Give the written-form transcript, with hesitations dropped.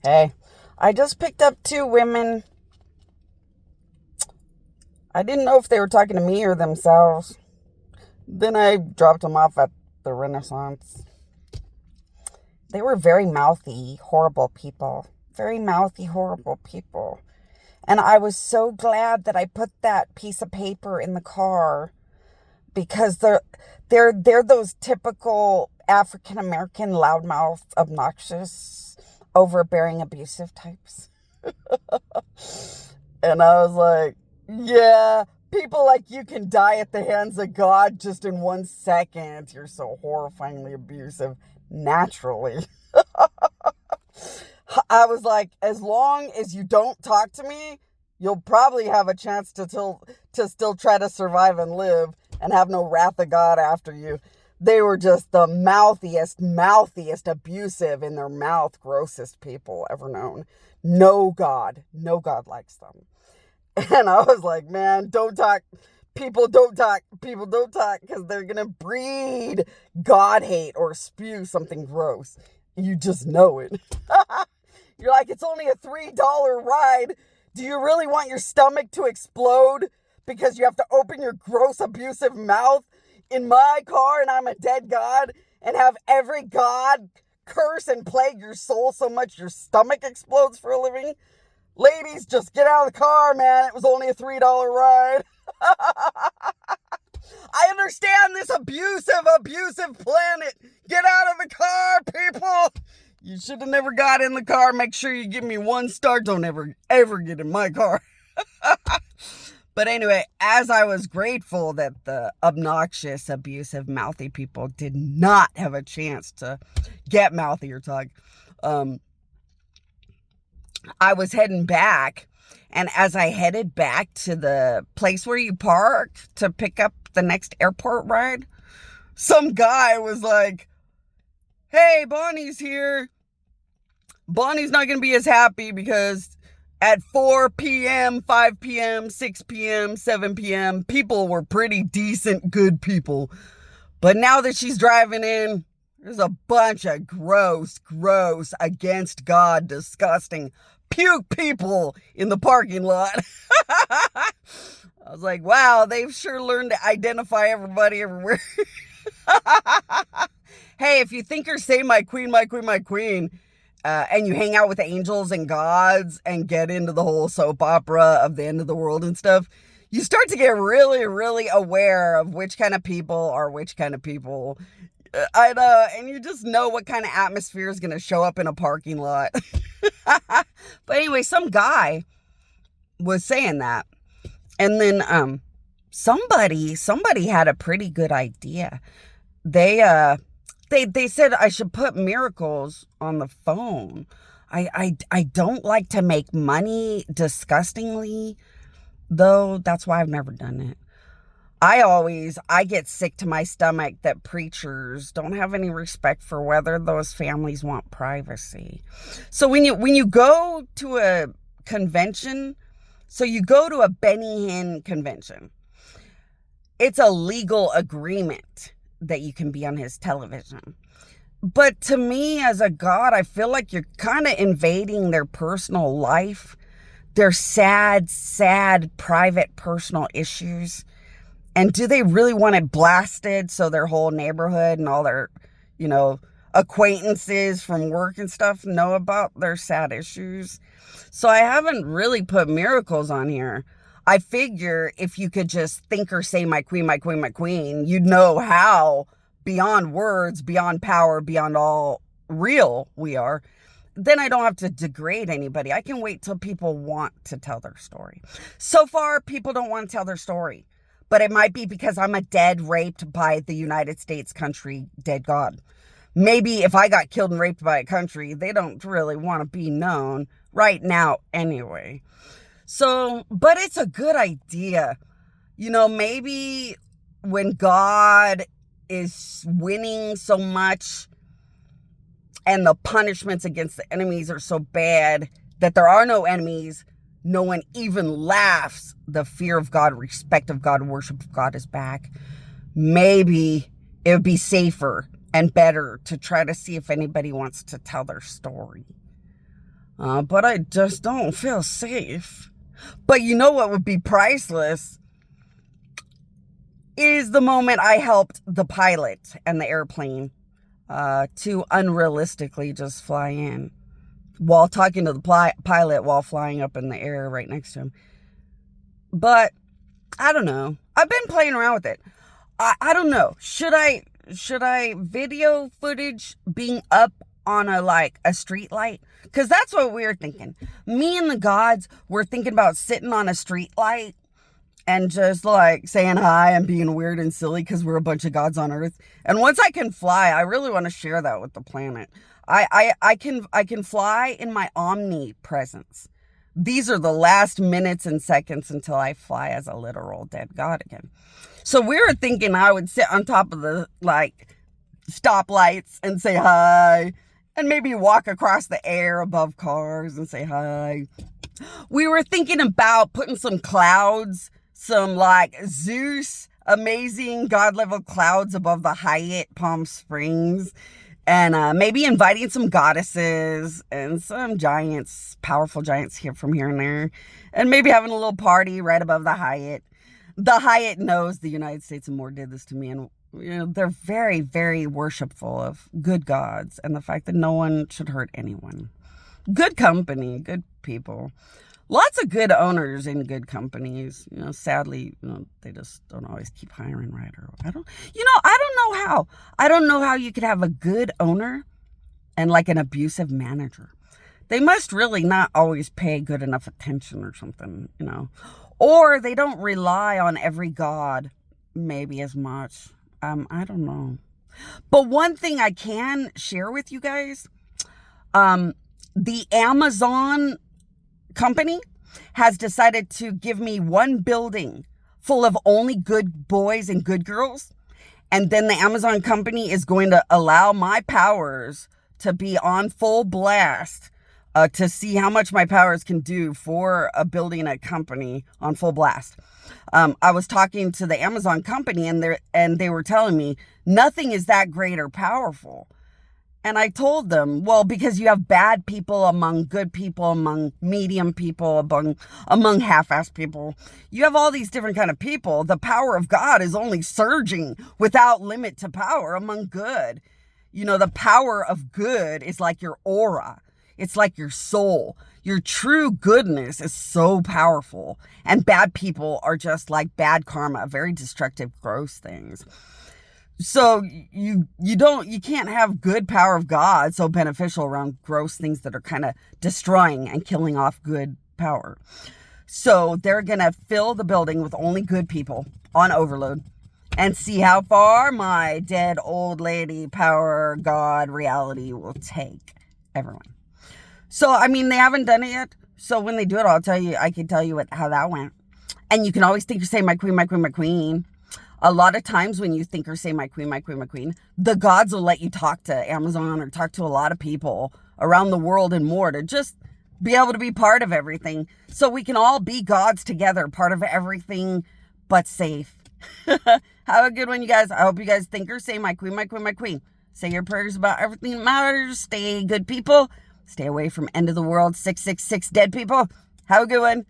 Hey, I just picked up two women. I didn't know if they were talking to me or themselves. Then I dropped them off at the Renaissance. They were very mouthy, horrible people. Very mouthy, horrible people. And I was so glad that I put that piece of paper in the car because they're those typical African American loudmouth, obnoxious, overbearing, abusive types. And I was like, yeah, people like you can die at the hands of God just in 1 second. You're so horrifyingly abusive naturally. I was like, as long as you don't talk to me, you'll probably have a chance to still try to survive and live and have no wrath of God after you. They were just the mouthiest, abusive in their mouth, grossest people ever known. No God likes them. And I was like, man, don't talk. People don't talk, because they're going to breed God hate or spew something gross. You just know it. You're like, it's only a $3 ride. Do you really want your stomach to explode because you have to open your gross, abusive mouth in my car and I'm a dead God and have every God curse and plague your soul so much your stomach explodes for a living? Ladies, just get out of the car, man. It was only a $3 ride. I understand this abusive planet. Get out of the car, people. You should have never got in the car. Make sure you give me 1 star. Don't ever get in my car. But anyway, as I was grateful that the obnoxious, abusive, mouthy people did not have a chance to get mouthy or talk, I was heading back. And as I headed back to the place where you park to pick up the next airport ride, some guy was like, hey, Bonnie's here. Bonnie's not going to be as happy because at 4 p.m., 5 p.m., 6 p.m., 7 p.m., people were pretty decent, good people. But now that she's driving in, there's a bunch of gross, against God, disgusting, puke people in the parking lot. I was like, wow, they've sure learned to identify everybody everywhere. Hey, if you think you're saying my queen, and you hang out with angels and gods and get into the whole soap opera of the end of the world and stuff, you start to get really, really aware of which kind of people are which kind of people. I know, and you just know what kind of atmosphere is going to show up in a parking lot. But anyway, some guy was saying that. And then somebody had a pretty good idea. They said I should put miracles on the phone. I don't like to make money disgustingly, though that's why I've never done it. I get sick to my stomach that preachers don't have any respect for whether those families want privacy. So when you go to a convention, so you go to a Benny Hinn convention, it's a legal agreement that you can be on his television. But to me, as a God, I feel like you're kind of invading their personal life, their sad, private, personal issues. And do they really want it blasted so their whole neighborhood and all their, acquaintances from work and stuff know about their sad issues? So I haven't really put miracles on here. I figure if you could just think or say my queen, you'd know how beyond words, beyond power, beyond all real we are. Then I don't have to degrade anybody. I can wait till people want to tell their story. So far, people don't want to tell their story. But it might be because I'm a dead, raped by the United States country, dead God. Maybe if I got killed and raped by a country, they don't really want to be known right now anyway. So, but it's a good idea. Maybe when God is winning so much and the punishments against the enemies are so bad that there are no enemies, no one even laughs. The fear of God, respect of God, worship of God is back. Maybe it would be safer and better to try to see if anybody wants to tell their story. But I just don't feel safe. But you know what would be priceless? Is the moment I helped the pilot and the airplane to unrealistically just fly in while talking to the pilot while flying up in the air right next to him. But I don't know. I've been playing around with it. I don't know. Should I video footage being up on a street light? Because that's what we were thinking. Me and the gods were thinking about sitting on a street light and just like saying hi and being weird and silly because we're a bunch of gods on earth. And once I can fly, I really want to share that with the planet. I can fly in my omnipresence. These are the last minutes and seconds until I fly as a literal dead god again. So we were thinking I would sit on top of the stoplights and say hi, and maybe walk across the air above cars and say hi. We were thinking about putting some clouds, some Zeus amazing god level clouds above the Hyatt Palm Springs, and maybe inviting some goddesses and some giants, powerful giants here from here and there, and maybe having a little party right above the Hyatt. The Hyatt knows the United States and more did this to me, and they're very, very worshipful of good gods and the fact that no one should hurt anyone. Good company, good people. Lots of good owners in good companies. Sadly, they just don't always keep hiring right. Or I don't know how. I don't know how you could have a good owner and an abusive manager. They must really not always pay good enough attention or something, Or they don't rely on every god maybe as much. I don't know. But one thing I can share with you guys, the Amazon company has decided to give me one building full of only good boys and good girls. And then the Amazon company is going to allow my powers to be on full blast to see how much my powers can do for a building, a company on full blast. I was talking to the Amazon company and they were telling me nothing is that great or powerful. And I told them, well, because you have bad people among good people, among medium people, among half-assed people. You have all these different kind of people. The power of God is only surging without limit to power among good. The power of good is like your aura. It's like your soul. Your true goodness is so powerful. And bad people are just like bad karma, very destructive, gross things. So you can't have good power of God so beneficial around gross things that are kind of destroying and killing off good power. So they're going to fill the building with only good people on overload and see how far my dead old lady power God reality will take everyone. So, they haven't done it yet. So when they do it, I can tell you how that went. And you can always think or say, my queen, my queen, my queen. A lot of times when you think or say, my queen, my queen, my queen, the gods will let you talk to Amazon or talk to a lot of people around the world and more to just be able to be part of everything. So we can all be gods together, part of everything, but safe. Have a good one, you guys. I hope you guys think or say, my queen, my queen, my queen. Say your prayers about everything that matters. Stay good people. Stay away from end of the world 666 dead people. Have a good one.